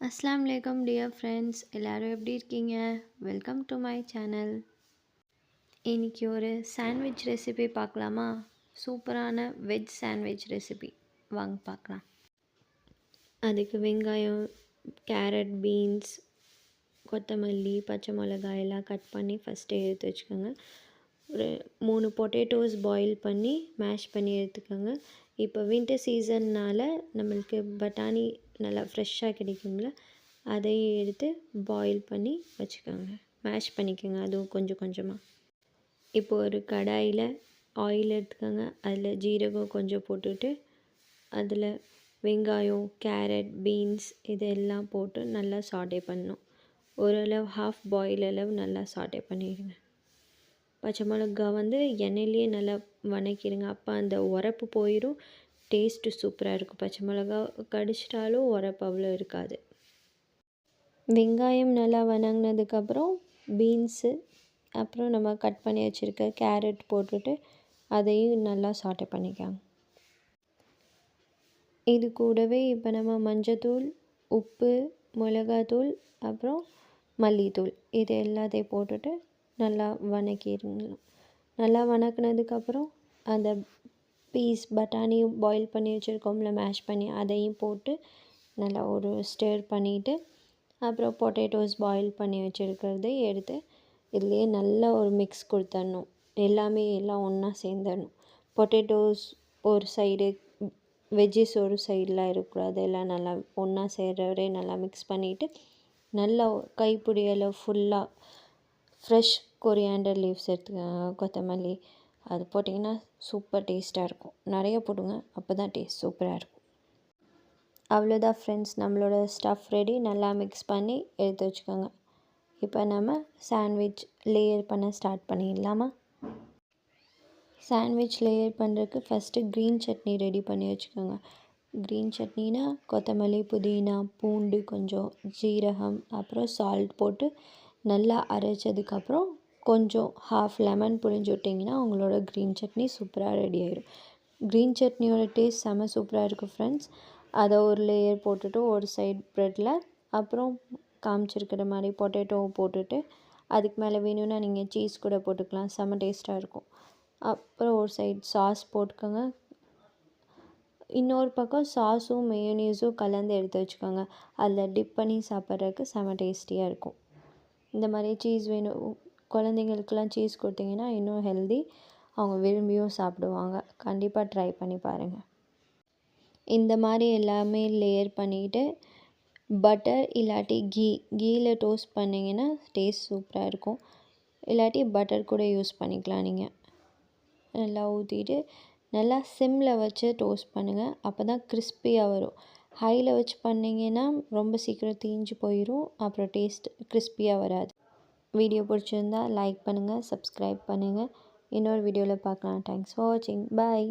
அஸ்ஸலாமு அலைக்கும் dear friends, எல்லாரும் எப்படி இருக்கீங்க? Welcome to my channel. இன்றைக்கி ஒரு சாண்ட்விச் ரெசிபி பார்க்கலாமா? சூப்பரான வெஜ் சாண்ட்விச் ரெசிபி வாங்க பார்க்கலாம். அதுக்கு வெங்காயம், கேரட், பீன்ஸ், கொத்தமல்லி, பச்சை மிளகாய் எல்லாம் கட் பண்ணி ஃபஸ்ட்டு எடுத்து வச்சுக்கோங்க. ஒரு 3 பொட்டேட்டோஸ் பாயில் பண்ணி மேஷ் பண்ணி எடுத்துக்கோங்க. இப்போ வின்டர் சீசன்னால் நம்மளுக்கு பட்டாணி நல்லா ஃப்ரெஷ்ஷாக கிடைக்கும்ல, அதையும் எடுத்து பாயில் பண்ணி வச்சுக்கோங்க. மேஷ் பண்ணிக்கோங்க அதுவும் கொஞ்சம் கொஞ்சமாக. இப்போ ஒரு கடாயில் ஆயில் எடுத்துக்கோங்க. அதில் ஜீரகம் கொஞ்சம் போட்டுட்டு அதில் வெங்காயம், கேரட், பீன்ஸ் இதெல்லாம் போட்டு நல்லா சாட்டே பண்ணணும். ஓரளவு ஹாஃப் பாயில் அளவு நல்லா சாட்டே பண்ணிடுங்க. பச்சை மிளகா எண்ணெயிலேயே நல்லா வதக்கிடுங்க. அப்போ அந்த உரப்பு போயிடும், டேஸ்ட்டு சூப்பராக இருக்கும். பச்சை மிளகா கடிச்சிட்டாலும் உரப்பு அவ்வளோ இருக்காது. வெங்காயம் நல்லா வதங்கினதுக்கப்புறம் பீன்ஸு, அப்புறம் நம்ம கட் பண்ணி வச்சுருக்க கேரட் போட்டுட்டு அதையும் நல்லா சாட்டே பண்ணிக்கலாம். இது கூடவே இப்போ நம்ம மஞ்சத்தூள், உப்பு, மிளகாத்தூள், அப்புறம் மல்லித்தூள் இது எல்லாத்தையும் போட்டுட்டு நல்லா வதக்கிடணும். நல்லா வதக்குனதுக்கப்புறம் அந்த பட்டாணியும் பாயில் பண்ணி வச்சுருக்கோம்ல, மேஷ் பண்ணி அதையும் போட்டு நல்லா ஒரு ஸ்டர் பண்ணிவிட்டு அப்புறம் பொட்டேட்டோஸ் பாயில் பண்ணி வச்சுருக்கிறதை எடுத்து இதுலேயே நல்லா ஒரு மிக்ஸ் கொடுத்துடணும். எல்லாம் ஒன்றா சேர்ந்துடணும். பொட்டேட்டோஸ் ஒரு சைடு, வெஜ்ஜஸ் ஒரு சைடில் இருக்கக்கூடாது. எல்லாம் நல்லா ஒன்றா சேர்கிற வரை நல்லா மிக்ஸ் பண்ணிவிட்டு நல்லா கைப்பிடி அளவு ஃபுல்லாக ஃப்ரெஷ் கொரியாண்டர் லீவ்ஸ் எடுத்துக்கோங்க. கொத்தமல்லி அது போட்டிங்கன்னா சூப்பர் டேஸ்ட்டாக இருக்கும். நிறைய போடுங்க, அப்போ தான் டேஸ்ட் சூப்பராக இருக்கும். அவ்வளோதான் ஃப்ரெண்ட்ஸ், நம்மளோட ஸ்டஃப் ரெடி. நல்லா மிக்ஸ் பண்ணி எடுத்து வச்சுக்கோங்க. இப்போ நம்ம சாண்ட்விச் லேயர் பண்ண ஸ்டார்ட் பண்ணிடலாமா? சாண்ட்விச் லேயர் பண்ணுறதுக்கு ஃபஸ்ட்டு க்ரீன் சட்னி ரெடி பண்ணி வச்சுக்கோங்க. க்ரீன் சட்னினா கொத்தமல்லி, புதினா, பூண்டு, கொஞ்சம் ஜீரகம், அப்புறம் சால்ட் போட்டு நல்லா அரைச்சதுக்கப்புறம் கொஞ்சம் ஹாஃப் லெமன் புழிஞ்சு விட்டிங்கன்னா உங்களோட க்ரீன் சட்னி சூப்பராக ரெடி ஆகிடும். க்ரீன் சட்னியோட டேஸ்ட் செம்ம சூப்பராக இருக்கும் ஃப்ரெண்ட்ஸ். அதை ஒரு லேயர் போட்டுட்டு ஒரு சைட் ப்ரெட்டில் அப்புறம் காமிச்சிருக்கிற மாதிரி பொட்டேட்டோவை போட்டுட்டு அதுக்கு மேலே வேணும்னா நீங்கள் சீஸ் கூட போட்டுக்கலாம், செம்ம டேஸ்ட்டாக இருக்கும். அப்புறம் ஒரு சைட் சாஸ் போட்டுக்கோங்க. இன்னொரு பக்கம் சாஸும் மேயோனீஸும் கலந்து எடுத்து வச்சுக்கோங்க. அதில் டிப் பண்ணி சாப்பிட்றதுக்கு செம்ம டேஸ்டியாக இருக்கும். இந்த மாதிரி சீஸ் வேணும் குழந்தைங்களுக்கெல்லாம், சீஸ் கொடுத்தீங்கன்னா இன்னும் ஹெல்தி, அவங்க விரும்பியும் சாப்பிடுவாங்க. கண்டிப்பாக ட்ரை பண்ணி பாருங்கள். இந்த மாதிரி எல்லாமே லேயர் பண்ணிவிட்டு பட்டர் இல்லாட்டி கீயில் டோஸ்ட் பண்ணிங்கன்னா டேஸ்ட் சூப்பராக இருக்கும். இல்லாட்டி பட்டர் கூட யூஸ் பண்ணிக்கலாம். நீங்கள் நல்லா ஊற்றிட்டு நல்லா சிம்மில் வச்சு டோஸ்ட் பண்ணுங்கள். அப்போ தான் கிறிஸ்பியாக வரும். ஹையில் வச்சு பண்ணிங்கன்னா ரொம்ப சீக்கிரம் தீஞ்சு போயிடும், அப்புறம் டேஸ்ட் கிறிஸ்பியாக வராது. வீடியோ பிடிச்சிருந்தா லைக் பண்ணுங்கள், சப்ஸ்கிரைப் பண்ணுங்கள். இன்னொரு வீடியோவில் பார்க்கலாம். தேங்க்ஸ் ஃபார் வாட்சிங். பாய்.